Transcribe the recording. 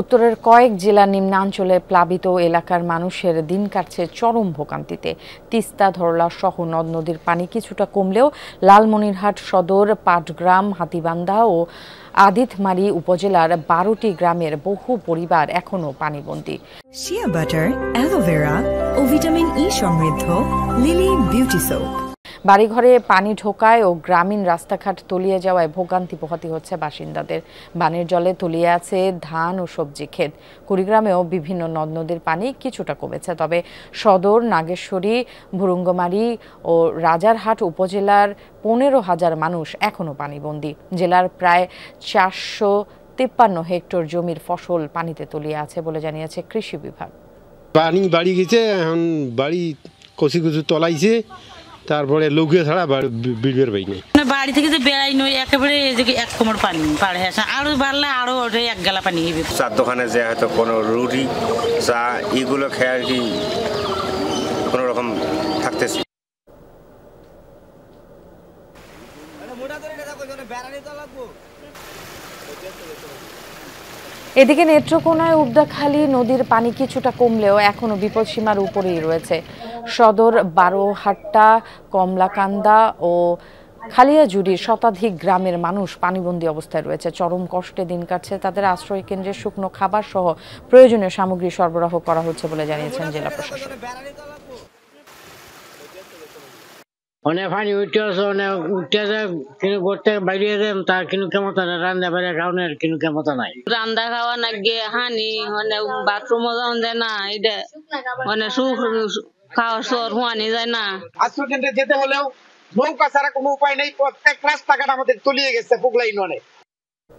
উত্তরের কয়েক জেলার নিম্নাঞ্চলে প্লাবিত এলাকার মানুষের দিন কাটছে চরম ভোগান্তিতে। তিস্তা, ধরলা সহ নদ নদীর পানি কিছুটা কমলেও লালমনিরহাট সদর, পাটগ্রাম, হাতীবান্ধা ও আদিতমারি উপজেলার ১২টি গ্রামের বহু পরিবার এখনো পানিবন্দী। শিয়া বাটার, অ্যালোভেরা ও ভিটামিন ই সমৃদ্ধ লিলি বিউটি সোপ। বাড়িঘরে পানি ঢোকায় ও গ্রামীণ রাস্তাঘাট তলিয়ে যাওয়ায় ভোগান্তি পোহাতে হচ্ছে বাসিন্দাদের। বানের জলে তলিয়ে আছে ধান ও সবজি ক্ষেত। কুড়িগ্রামেও বিভিন্ন নদ নদীর পানি কিছুটা কমেছে, তবে সদর, নাগেশ্বরী, ভুরুঙ্গমারী ও রাজারহাট উপজেলার ১৫,০০০ মানুষ এখনো পানিবন্দী। জেলার প্রায় ৪৫৩ হেক্টর জমির ফসল পানিতে তলিয়ে আছে বলে জানিয়েছে কৃষি বিভাগ। পানি বাড়ি গেছে, এখন বাড়ি কচি কচি তলাইছে, তারপরে লৌকিয়া ছাড়া বিড়বের বাই নেই। বাড়ি থেকে যে বেড়াই নই একেবারে এক কোমর পানি পাড়ে আসে, আরো বাড়লে আরো ওঠে এক গালা পানি হবে। চার দোকানে যে হয়তো কোনো রুটি চা এগুলো খেয়ে আর কি কোনো রকম থাকতেছি। এদিকে নেত্রকোনায় উবদাখালী নদীর পানি কিছুটা কমলেও এখনো বিপদসীমার উপরেই রয়েছে। সদর, বারোহাট্টা, কমলাকান্দা ও খালিয়াজুড়ির শতাধিক গ্রামের মানুষ পানিবন্দী অবস্থায় রয়েছে। চরম কষ্টে দিন কাটছে তাদের। আশ্রয় কেন্দ্রে শুকনো খাবার সহ প্রয়োজনীয় সামগ্রী সরবরাহ করা হচ্ছে বলে জানিয়েছেন জেলা প্রশাসক। অনেক পানি উঠে আছে, অনেক উঠে যায়, কিন্তু ঘরতে বাইরে যায় তার কিন্তু ক্ষমতা নাই, রান্না বাইরে খাওয়ানোর কিন্তু ক্ষমতা নাই। রান্না খাওয়া না গিয়ে হানি মানে বাথরুমও যাওয়া যায় না, এটা মানে খাওয়ার সর হুয়ানি যায় না। আশ্রয় কেন্দ্রে যেতে হলেও নৌকা ছাড়া কোনো উপায় নেই। প্রত্যেক রাস্তাঘাট আমাদের তলিয়ে গেছে পুগলাই নলে।